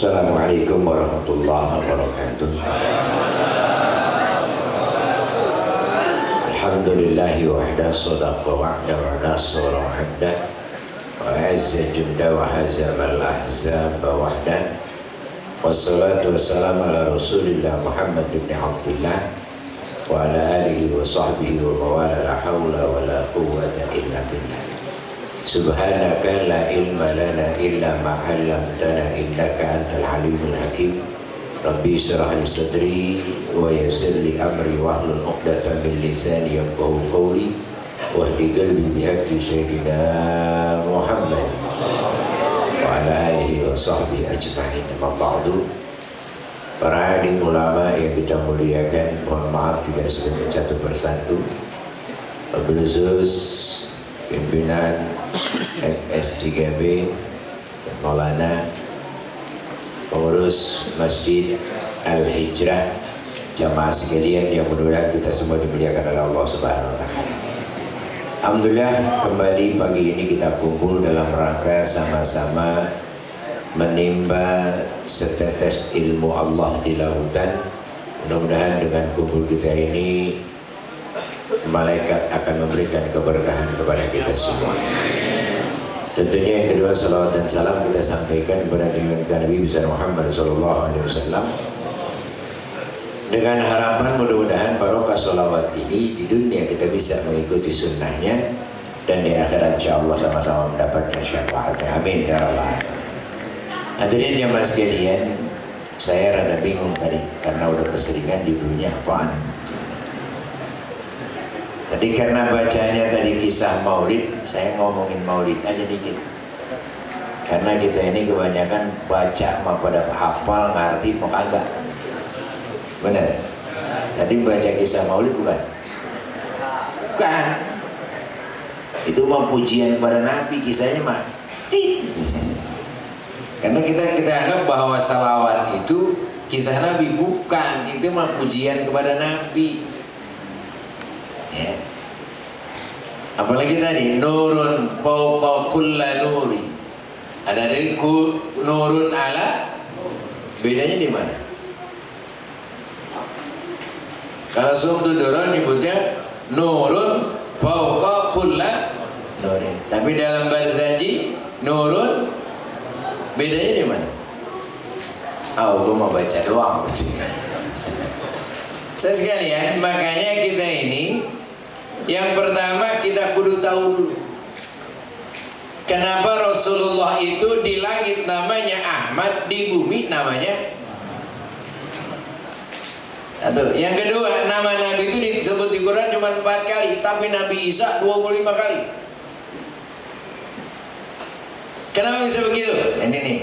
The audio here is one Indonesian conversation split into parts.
Assalamualaikum warahmatullahi wabarakatuh. Alhamdulillahi wahda sadaqa wa'da wa nasara wa'da wa azza junda wa hazamal ahzaba wahda. Wassalatu wassalamu ala rasulillah Muhammad ibn Abdillah wa ala alihi wa sahbihi wa mawala la hawla wa la quwwata illa billah. Subhanaka la ilma lana illa ma 'allamtana innaka antal alimul hakim. Rabbi shrah li sadri wa yassir li amri wahlul 'uqdatam min lisani yafqahu qawli wahdi qalbi bihaqqi sayyidina Muhammad wa ala alihi wa sahbihi ajma'in. Amma ba'du. Para alim ulama yang kita muliakan, mohon maaf tidak sebut satu persatu. Wabil khusus pimpinan FS3B Maulana, pengurus Masjid Al-Hijrah, jamaah sekalian yang mudah-mudahan kita semua dimuliakan oleh Allah Subhanahu wa Ta'ala. Alhamdulillah, kembali pagi ini kita kumpul dalam rangka sama-sama menimba setetes ilmu Allah di lautan. Mudah-mudahan dengan kumpul kita ini malaikat akan memberikan keberkahan kepada kita semua. Tentunya yang kedua, salawat dan salam kita sampaikan kepada Nabi besar Muhammad SAW, dengan harapan mudah-mudahan barokah salawat ini di dunia kita bisa mengikuti sunnahnya, dan di akhirat insyaallah sama-sama mendapatkan syafaatnya. Amin ya rabbal alamin. Hadirin jamaah sekalian, saya rada bingung tadi karena udah keseringan judulnya apaan. Tadi karena bacanya tadi kisah maulid, saya ngomongin maulid aja dikit. Karena kita ini kebanyakan baca mah pada hafal, ngerti, mau kagak. Bener? Tadi baca kisah maulid bukan? Bukan. Itu mah pujian kepada Nabi, kisahnya mah. Karena kita anggap bahwa salawat itu kisah Nabi, bukan. Itu mah pujian kepada Nabi. Ya. Apalagi tadi nurun fawqa kulli nuri, ada dari nurun ala, bedanya di mana? Kalau Sumtuduron nyebutnya nurun fawqa kulli nuri, tapi dalam Barzanji nurun, bedanya di mana? Gue mau baca doang. Saya sekalian, makanya kita ini yang pertama kita kudu tahu dulu kenapa Rasulullah itu di langit namanya Ahmad, di bumi namanya. Satu. Yang kedua, nama Nabi itu disebut di Quran cuma 4 kali, tapi Nabi Isa 25 kali. Kenapa bisa begitu? Ini nih.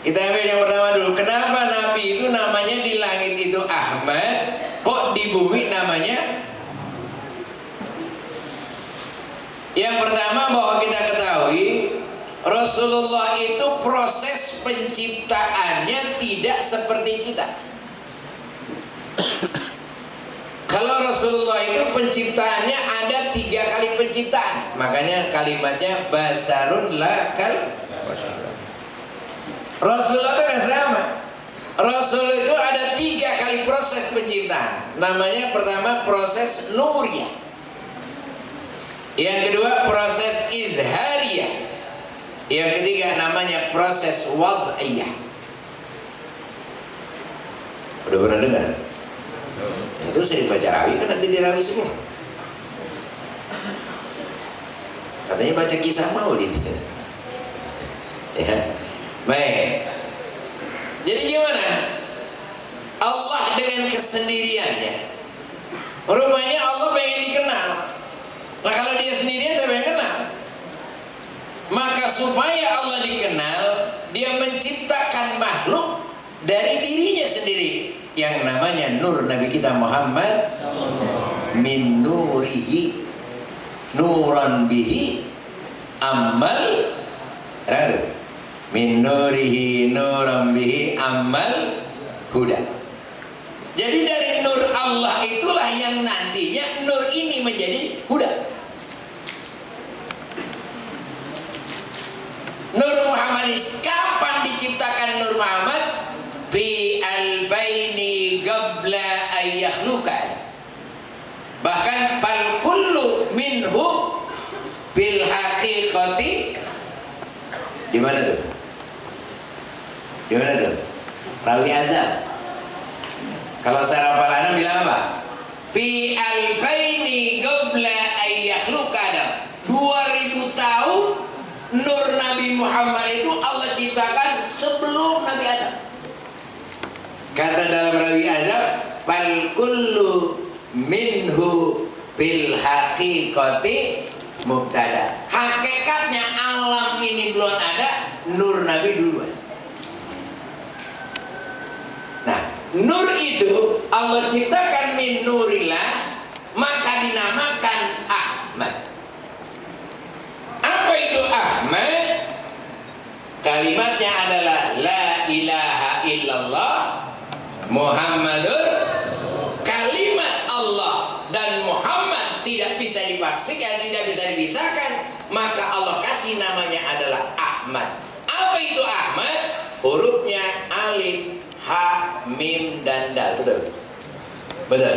Kita ambil yang pertama dulu. Kenapa Nabi itu namanya di langit itu Ahmad, kok di bumi namanya? Yang pertama, bahwa kita ketahui Rasulullah itu proses penciptaannya tidak seperti kita. Kalau Rasulullah itu penciptaannya ada 3 kali penciptaan, makanya kalimatnya basarun lakal. Rasulullah itu kan sama. Rasul itu ada 3 kali proses penciptaan. Namanya pertama proses nuriyah, yang kedua proses izhariyah, yang ketiga namanya proses wad'iyah. Udah pernah dengar? Itu sering baca rawi, kan ada di rawi semua. Katanya baca kisah maulid. Ya. Baik. Jadi gimana? Allah dengan kesendiriannya, rupanya Allah pengen dikenal. Nah kalau dia sendirian saya pengen kenal. Maka supaya Allah dikenal, dia menciptakan makhluk dari dirinya sendiri, yang namanya nur Nabi kita Muhammad. Min nurihi nuran bihi amal. Min nurihi nuran bihi amal huda. Jadi dari nur Allah itulah yang nantinya nur ini menjadi huda. Nur Muhammadis, kapan diciptakan Nur Muhammad? qabla an yakhluqa. Bahkan fal kullu minhu bil haqiqati. Di mana tuh? Di mana tuh? Rawi azam. Kalau secara hafal bilang apa? Fi alfaini qabla an yakhluqa Adam. 2000 tahun nur Nabi Muhammad itu Allah ciptakan sebelum Nabi Adam. Kata dalam rawi azab, fal kullu minhu bil haqiqati mubtada. Hakikatnya alam ini belum ada, nur Nabi duluan. Nah, nur itu Allah ciptakan min nurillah, maka dinamakan Ahmad. Apa itu Ahmad? Kalimatnya adalah la ilaha illallah Muhammadur. Kalimat Allah dan Muhammad tidak bisa dipastikan, tidak bisa dipisahkan, maka Allah kasih namanya adalah Ahmad. Apa itu Ahmad? Hurufnya alif, ha, mim, dan dal. Betul? Betul.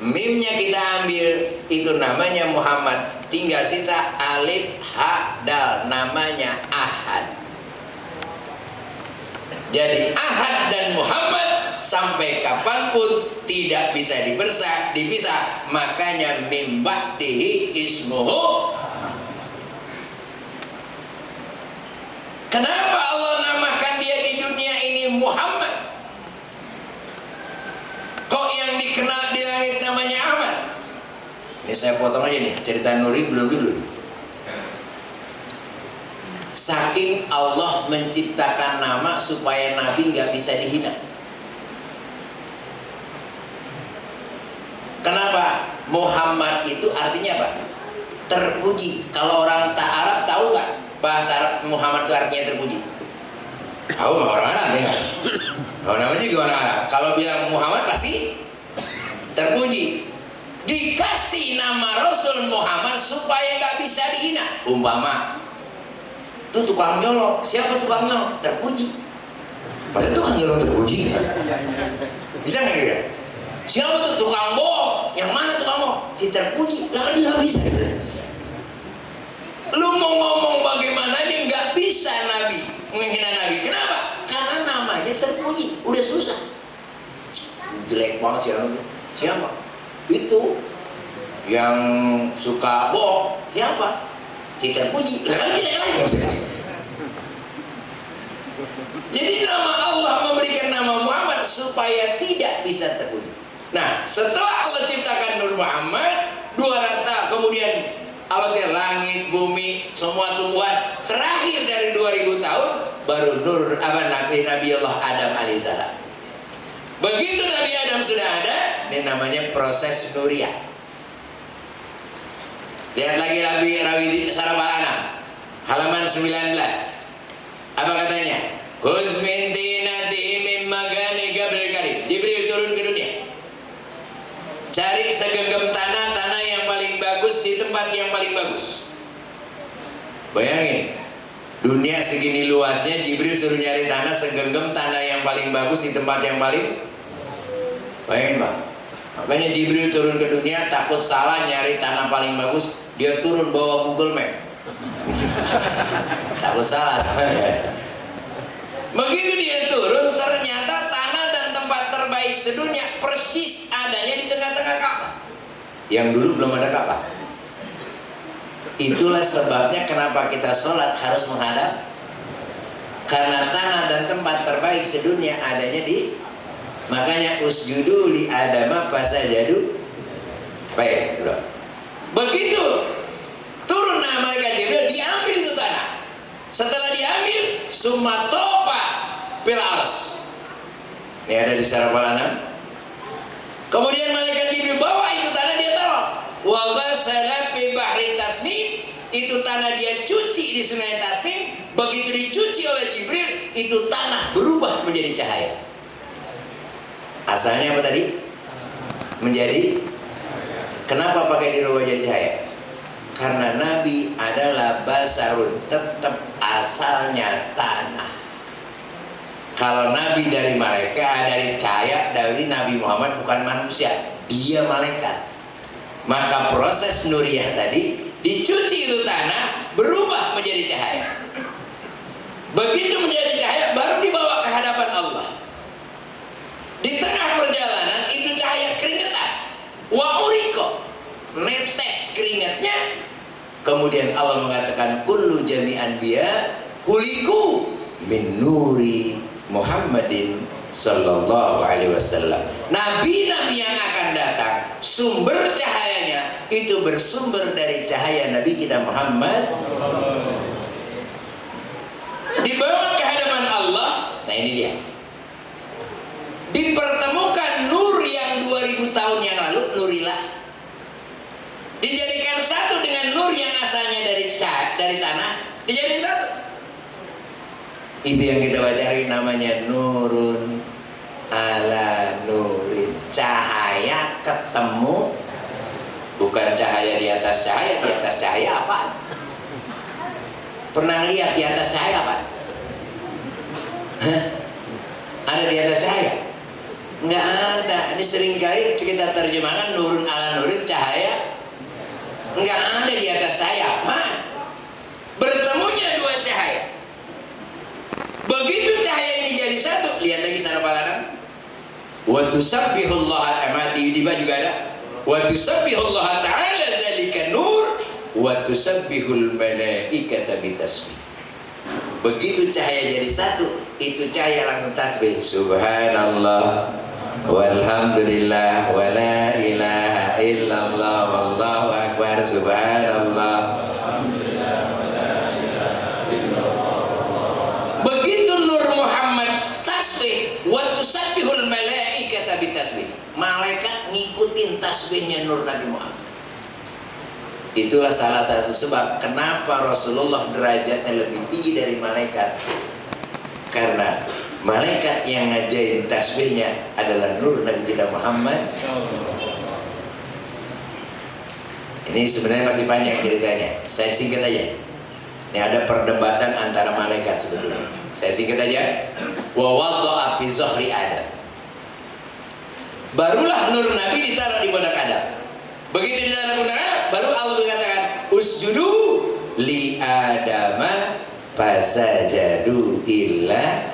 Mimnya kita ambil, itu namanya Muhammad. Tinggal sisa alif, ha, dal, namanya Ahad. Jadi Ahad dan Muhammad sampai kapanpun tidak bisa dipisah. Makanya mim ba'dihi ismuhu. Kenapa Allah namakan dia di dunia ini Muhammad? Kok yang dikenal di langit namanya Ahmad? Ini saya potong aja nih, cerita Nuri belum dulu. Saking Allah menciptakan nama supaya Nabi nggak bisa dihina. Kenapa? Muhammad itu artinya apa? Terpuji. Kalau orang tak Arab tahu nggak bahasa Arab Muhammad itu artinya terpuji? Tahu nggak orang Arab ya? Kalau namanya juga orang Arab. Kalau bilang Muhammad pasti terpuji. Dikasih nama Rasul Muhammad supaya nggak bisa dihina. Umpama itu tukang nyolong, siapa tukang nyolong? Terpuji. Masa tukang nyolong terpuji? Bisa nggak kira? Siapa tuh tukang bohong? Yang mana tukang bohong? Si terpuji. Lah dia nggak bisa. Lu mau ngomong bagaimana aja nggak bisa Nabi menghina Nabi. Kenapa? Karena namanya terpuji. Udah susah. Jelek banget siapa? Siapa? Itu yang suka bohong. Siapa? Si terpuji. Lah kan jelek lagi. Jadi nama Allah memberikan nama Muhammad supaya tidak bisa terpuji. Nah, setelah Allah ciptakan Nur Muhammad, 200 kemudian Allah ke langit, bumi, semua tumbuhan, terakhir dari 2000 tahun baru Nur Nabi Allah Adam alaihissalam. Begitu Nabi Adam sudah ada, ini namanya proses nuriyah. Lihat lagi rawi Saraf Al-Anam halaman 19. Apa katanya? Khuz min tinatihi min magani Gabril Karim. Jibril turun ke dunia. Cari segenggam tanah yang paling bagus di tempat yang paling bagus. Bayangin, dunia segini luasnya, Jibril suruh nyari tanah segenggam tanah yang paling bagus di tempat yang paling. Bayangin Pak. Makanya Jibril turun ke dunia takut salah nyari tanah paling bagus, dia turun bawa Google Map. Takut salah. Begitu dia turun, ternyata tanah dan tempat terbaik sedunia persis adanya di tengah-tengah Ka'bah. Yang dulu belum ada Ka'bah. Itulah sebabnya kenapa kita sholat harus menghadap, karena tanah dan tempat terbaik sedunia adanya di. Makanya usjudu li adama fasajadu. Baik, bro. Begitu turun malaikat Jibril, diambil itu tanah. Setelah diambil, sumatopa bil ars. Ini ada di Saraf Al-Anam. Kemudian malaikat Jibril bawa itu tanah, dia taruh. Wa ghasala bi bahri tasnim. Itu tanah dia cuci di sungai Tasnim. Begitu dicuci oleh Jibril, itu tanah berubah menjadi cahaya. Asalnya apa tadi? Menjadi. Kenapa pakai dirubah jadi cahaya? Karena Nabi adalah basarun, tetap asalnya tanah. Kalau nabi dari malaikat, dari cahaya, dari Nabi Muhammad bukan manusia, dia malaikat. Maka proses nuriyah tadi dicuci itu tanah, berubah menjadi cahaya. Begitu menjadi cahaya, baru dibawa ke hadapan Allah. Di tengah perjalanan itu cahaya keringetan, wa uriko, netes keringatnya. Kemudian Allah mengatakan kullu jami'an biya huliku min nuri Muhammadin sallallahu alaihi wasallam. Nabi-nabi yang akan datang, sumber cahayanya itu bersumber dari cahaya Nabi kita Muhammad. Dibawa ke hadapan Allah. Nah ini dia. Dipertemukan nur yang 2000 tahun yang lalu, nurilah. Dijadikan satu dengan nur yang asalnya dari tanah, dijadikan satu. Itu yang kita bacain namanya nurun ala nurin. Cahaya ketemu, bukan cahaya di atas cahaya. Di atas cahaya apa? Pernah lihat di atas cahaya apa? Hah? Ada di atas cahaya? Nggak ada. Ini seringkali kita terjemahkan nurun ala nurin, cahaya. Nggak ada di atas cahaya. Bertemunya dua cahaya. Begitu cahaya ini jadi satu, lihat lagi sana palanan. Wa tusabbihullaha di bawah juga ada. Wa tusabbihullaha ta'ala dzalika nur wa tusabbihul malaikata bitasbih. Begitu cahaya jadi satu, itu cahaya langsung tasbih. Subhanallah walhamdulillah wa la ilaha illallah wallahu akbar. Subhanallah. Malaikat ngikutin tasbihnya nur Nabi Muhammad. Itulah salah satu sebab kenapa Rasulullah derajatnya lebih tinggi dari malaikat. Karena malaikat yang ngajain tasbihnya adalah nur Nabi kita Muhammad. Ini sebenarnya masih panjang ceritanya. Saya singkat aja. Ini ada perdebatan antara malaikat sebetulnya. Saya singkat aja. Wa wadda'a fi zuhri Adam. Barulah nur Nabi ditaruh di pundak Adam. Begitu ditaruh di pundak Adam, baru Allah mengatakan usjudu li Adama fasajadu illa.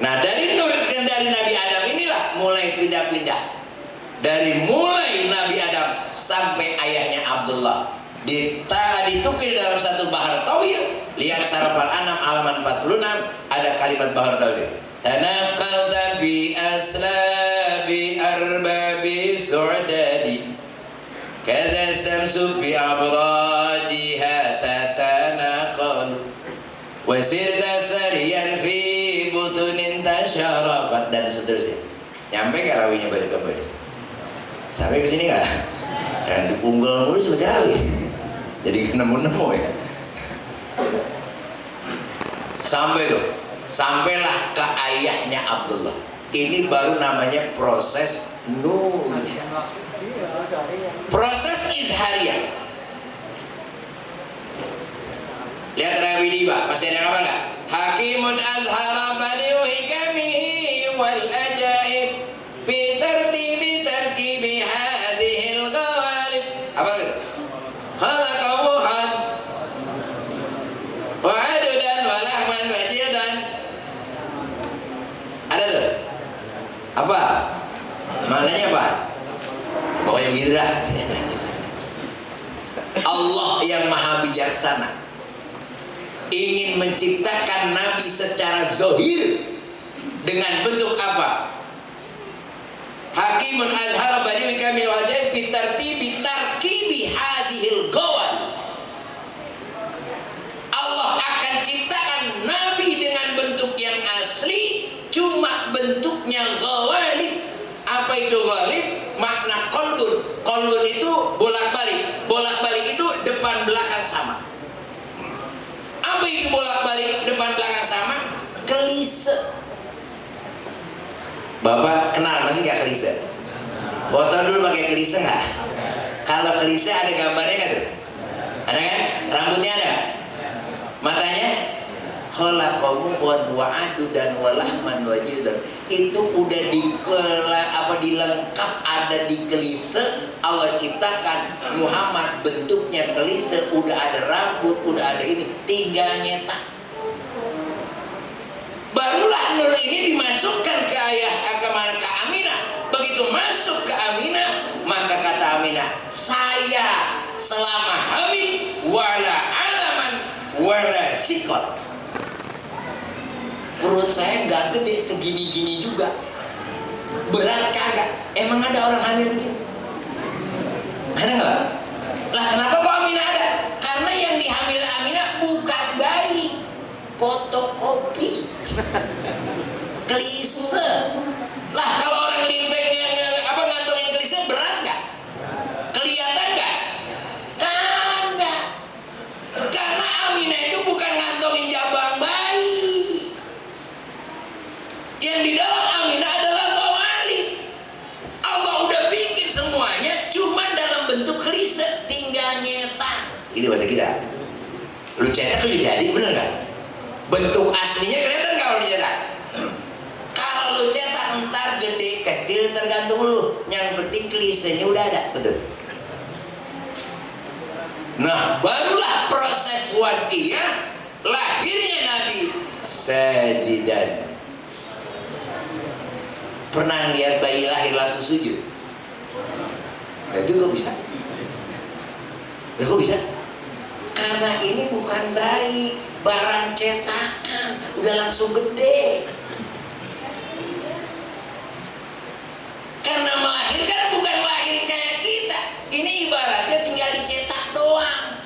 Nah dari nur dari Nabi Adam inilah mulai pindah-pindah. Dari mulai Nabi Adam sampai ayahnya Abdullah ditukir dalam satu bahar tawil. Lihat Sarafal An'am halaman 46 ada kalimat bahar tawil. Tanaqalta bi aslabi arbabi su'dadi kadza samsu bi abrajiha tatanaqal wa sirta sariyan fi butunin tasharafat dan seterusnya. Nyampe gak rawinya balik kembali? Sampai ke sini gak? Dan dipunggal mulu sebagai rawi. Jadi nemu-nemu ya. Sampai tuh. Sampailah ke ayahnya Abdullah. Ini baru namanya proses nur. Proses izhariyah. Lihat rawi diba, masih ada apa enggak? Hakimun azhara badiu hikamihi wal ajaib bi tartibi tarkibi hadhil ghalib. Apa itu? Khalaqahuhan wa adudan wa lahman wa jildan. Ada tuh? Apa? Maknanya apa? Pokoknya begitu dah. Allah yang maha bijaksana ingin menciptakan Nabi secara zahir dengan bentuk apa? Hakimun azhara badiu kamil wajib bitartibi tarkibi hadhil gawal. Allah akan ciptakan Nabi dengan bentuk yang asli, cuma bentuknya gawalib. Apa itu ghalib? Makna qalbun. Qalbun itu bolak-balik. Bolak-balik itu depan belakang sama. Apa itu bolak-balik depan belakang sama? Kelise. Bapak kenal masih gak kelise? Foto dulu pakai kelise nggak? Kalau kelise ada gambarnya nggak tuh? Ada kan? Rambutnya ada? Matanya? khalaqamu wa adu dan walahman wajildan. Itu udah dilengkap, ada di kelise. Allah ciptakan Muhammad bentuknya kelise, udah ada rambut, udah ada ini, tinggal nyetak. Barulah nur ini dimasukkan ke ke Aminah. Begitu masuk ke Aminah, maka kata Aminah, saya selama hamil wala alaman wala sikot, perut saya nggak gede, segini-gini juga, berat kagak. Emang ada orang hamil begini? Ada nggak? Lah kenapa kok Aminah ada? Karena yang dihamil Aminah bukan bayi, fotokopi, klise. Lah kalau orang ngantongin klise berat nggak? Kelihatan nggak? Kagak. Karena Aminah itu bukan ngantongin jabang bayi. Yang di dalam Aminah adalah tawalib. Allah udah bikin semuanya, cuman dalam bentuk klise, tinggal nyetak. Itu bahasa kita. Lu cetak lu jadi, bener nggak? Bentuk aslinya kelihatan kalau dicetak. Kalau lu cetak entar gede kecil tergantung lu. Yang penting klisenya udah ada, betul. Nah, barulah proses wadiyah, lahirnya Nabi sajidan. Pernah lihat bayi lahir langsung sujud? Dan itu kok bisa? Kok bisa? Karena ini bukan bayi, barang cetakan, udah langsung gede. Karena melahirkan bukan lahir kayak kita, ini ibaratnya tinggal dicetak doang.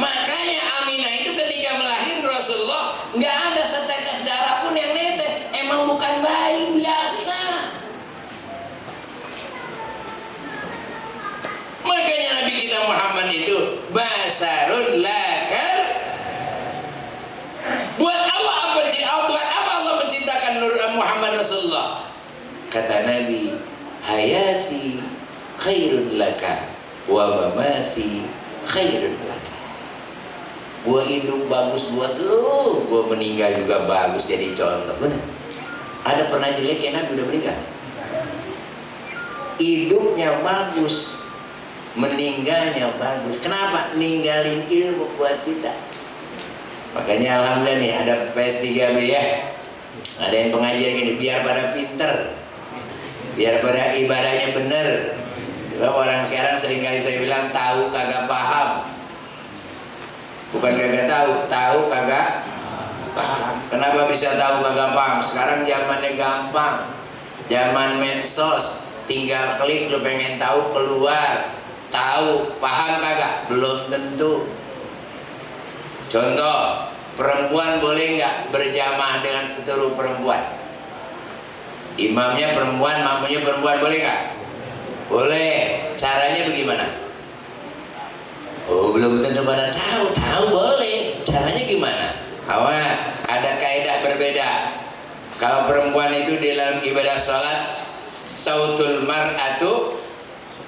Makanya Aminah itu ketika melahirkan Rasulullah nggak ada setetes darah pun yang netes, emang bukan bayi biasa. Makanya Nabi kita Muhammad itu basarun lakal. Buat apa Allah menciptakan Nur Muhammad Rasulullah? Kata Nabi, hayati khairun laka wa mamati khairun laka. Gua hidup bagus buat lu, gua meninggal juga bagus jadi contoh. Benar? Ada pernah jelek yang Nabi udah meninggal? Hidupnya bagus, meninggalnya bagus. Kenapa? Ninggalin ilmu buat kita. Makanya alhamdulillah nih ada PS3B ya. Ada yang pengajian gini, biar pada pinter, biar pada ibadahnya bener. Sebab orang sekarang seringkali saya bilang tahu kagak paham. Bukan kagak tahu, tahu kagak paham. Kenapa bisa tahu kagak paham? Sekarang zamannya gampang, zaman medsos, tinggal klik lu pengen tahu keluar. Tahu, paham kagak? Belum tentu. Contoh, perempuan boleh nggak berjamaah dengan seluruh perempuan? Imamnya perempuan, makmumnya perempuan, boleh nggak? Boleh. Caranya bagaimana? Oh, belum tentu pada tahu. Tahu boleh. Caranya gimana? Awas, ada kaidah berbeda. Kalau perempuan itu dalam ibadah sholat, sautul mar'atu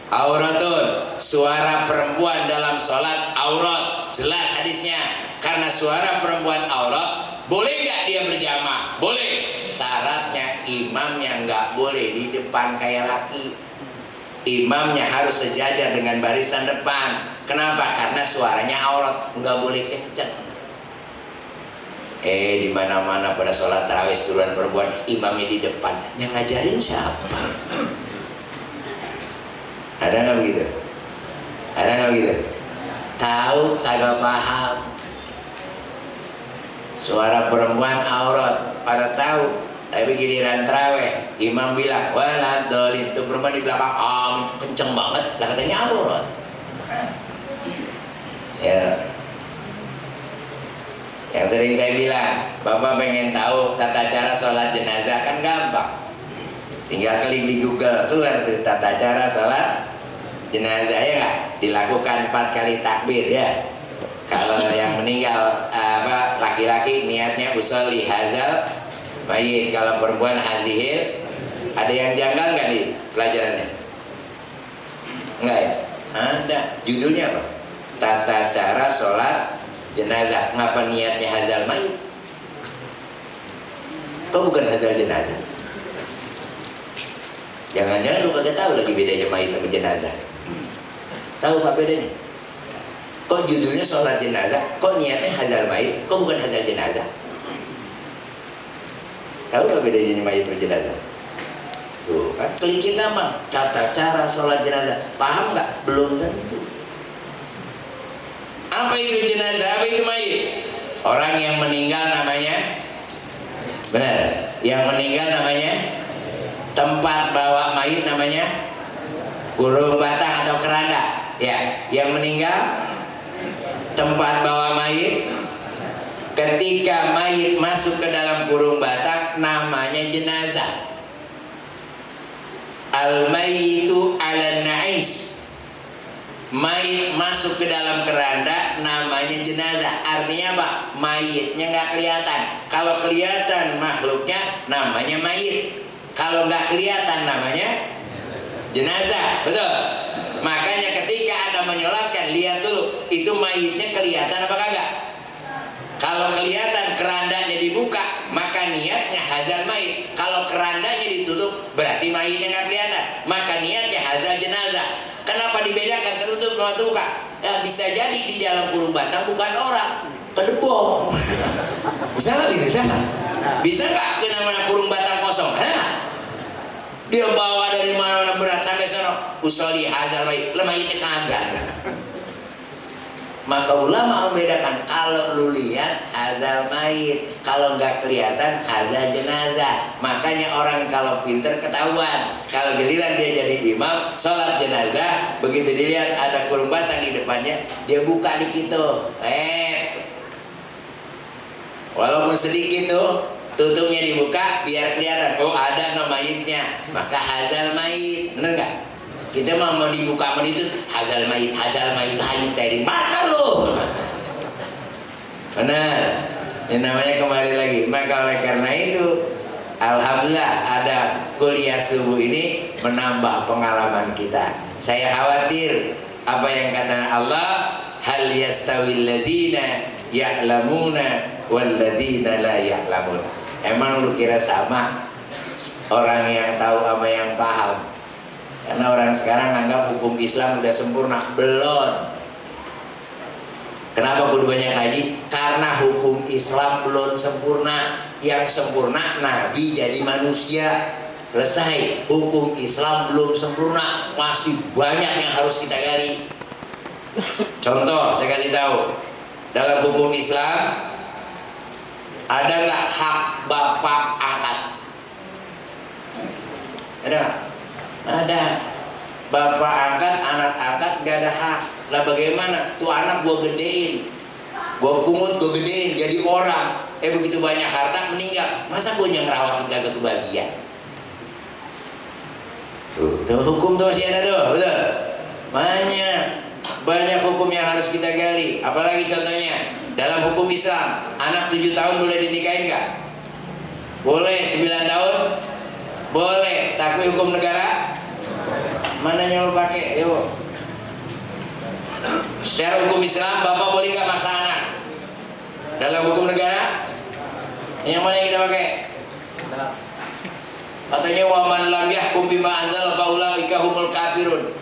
auratun, suara perempuan dalam sholat aurat, jelas hadisnya. Karena suara perempuan aurat, boleh nggak dia berjamaah? Boleh. Syaratnya imamnya nggak boleh di depan kayak laki. Imamnya harus sejajar dengan barisan depan. Kenapa? Karena suaranya aurat, nggak boleh kenceng. Di mana-mana pada sholat tarawih turunan perempuan, imamnya di depan. Yang ngajarin siapa? Ada nggak begitu? Ada nggak begitu? Tahu kagak paham. Suara perempuan aurat, pada tahu. Tapi giliran tarawih, imam bilang, wala dolin, itu perempuan di belakang, kenceng banget, lah katanya aurat. Ya. Yang sering saya bilang, Bapak pengen tahu tata cara sholat jenazah kan gampang. Tinggal klik di Google, keluar tuh tata cara sholat jenazah, ya nggak? Dilakukan 4 kali takbir ya. Kalau yang meninggal laki-laki niatnya usolli hazal mayit, kalau perempuan hazihil. Ada yang janggal nggak nih pelajarannya? Enggak ya? Ada. Judulnya apa? Tata cara sholat jenazah. Ngapa niatnya hazal mayit? kok bukan hazal jenazah? Jangan-jangan lu kagak tahu lagi bedanya mayit sama jenazah. Tahu pak bedanya? Kok judulnya sholat jenazah, kok niatnya hazal mayit, kok bukan hazal jenazah? Tahu nggak bedanya mayit sama jenazah? Tuh kan keliki gampang, tata cara sholat jenazah, paham nggak? Belum tentu. Apa itu jenazah? Apa itu mayit? Orang yang meninggal namanya, benar? Yang meninggal namanya, tempat bawa mayit namanya kurung batang atau keranda. Ya, yang meninggal tempat bawa mayit. Ketika mayit masuk ke dalam kurung batang namanya jenazah. Al-mayitu ala na'is. Mayit masuk ke dalam keranda namanya jenazah. Artinya apa? Mayitnya nggak kelihatan. Kalau kelihatan makhluknya namanya mayit. Kalau nggak kelihatan namanya jenazah. Betul? Makanya ketika Anda menyolatkan, lihat dulu itu mayitnya kelihatan apa kagak. Kalau kelihatan kerandanya dibuka, maka niatnya hazal mayit. Kalau kerandanya ditutup, berarti mayitnya nggak kelihatan, maka niatnya hazal jenazah. Kenapa dibedakan tertutup sama terbuka? Ya, bisa jadi di dalam kurung batang bukan orang, kedebong. Bisa nggak? Bisa nggak? Bisa nggak ke namanya kurung batang kosong? Dia bawa dari mana-mana berat sampai sono, usoli hazal mayit, mayitnya kagak. Maka ulama membedakan, kalau lu lihat hazal mayit, kalau nggak kelihatan hazal jenazah. Makanya orang kalau pinter ketahuan, kalau giliran dia jadi imam sholat jenazah, begitu dilihat ada kurung batang di depannya, dia buka dikit tuh, walaupun sedikit tuh, tutupnya dibuka biar kelihatan, oh ada nama mayitnya, maka hazal mayit. Bener nggak? Kita mau dibuka sama itu hazal mayit dari mana lo? Benar. Ini namanya kembali lagi. Maka oleh karena itu, alhamdulillah ada kuliah subuh ini menambah pengalaman kita. Saya khawatir apa yang kata Allah, hal yastawil ladina ya'lamuna wal ladina la ya'lamun. Emang lu kira sama orang yang tahu sama yang paham? Karena orang sekarang anggap hukum Islam udah sempurna. Belum. Kenapa kudu banyak haji? Karena hukum Islam belum sempurna. Yang sempurna Nabi jadi manusia. Selesai. Hukum Islam belum sempurna. Masih banyak yang harus kita gali. Contoh saya kasih tahu. Dalam hukum Islam ada nggak hak bapak angkat? Ada nggak? Ada. Bapak angkat, anak angkat gak ada hak. Lah bagaimana? Tuh anak gua gedein, gua pungut, gua gedein jadi orang. Begitu banyak harta meninggal, masa gua yang ngerawatin kagak kebahagiaan? Tuh hukum tuh masih ada tuh, betul? Banyak hukum yang harus kita gali. Apalagi contohnya dalam hukum Islam, anak 7 tahun boleh dinikahin nggak? Boleh. 9 tahun boleh. Tapi hukum negara mana yang lo pakai? Yo. Secara hukum Islam, bapak boleh nggak maksa anak? Dalam hukum negara, yang mana yang kita pakai? Katanya waman lam yahkum bima anzal faulaika humul kafirun.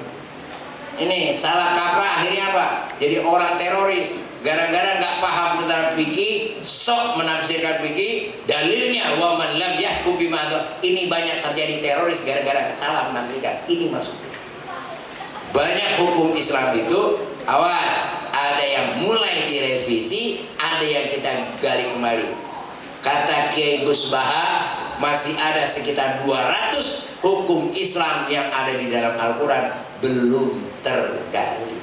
Ini salah kaprah, akhirnya apa? Jadi orang teroris. Gara-gara nggak paham tentang fikih, sok menafsirkan fikih, dalilnya waman lam yahkum bima anzal. Ini banyak terjadi teroris gara-gara salah menafsirkan. Ini maksudnya. Banyak hukum Islam itu, awas, ada yang mulai direvisi, ada yang kita gali kembali. Kata Kiai Gus Baha, masih ada sekitar 200 hukum Islam yang ada di dalam Al-Quran belum tergali.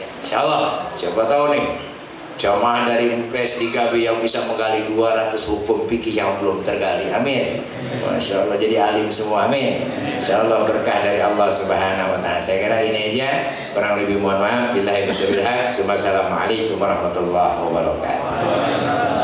Ya, insya Allah, siapa tahu nih jamaah dari PS3B yang bisa menggali 200 hukum fikih yang belum tergali. Amin. Masya Allah jadi alim semua. Amin. Insya Allah berkah dari Allah Subhanahu Wa Taala. Saya kira ini aja. Kurang lebih mohon maaf. Billahi taufiq wal hidayah. Assalamualaikum warahmatullahi wabarakatuh.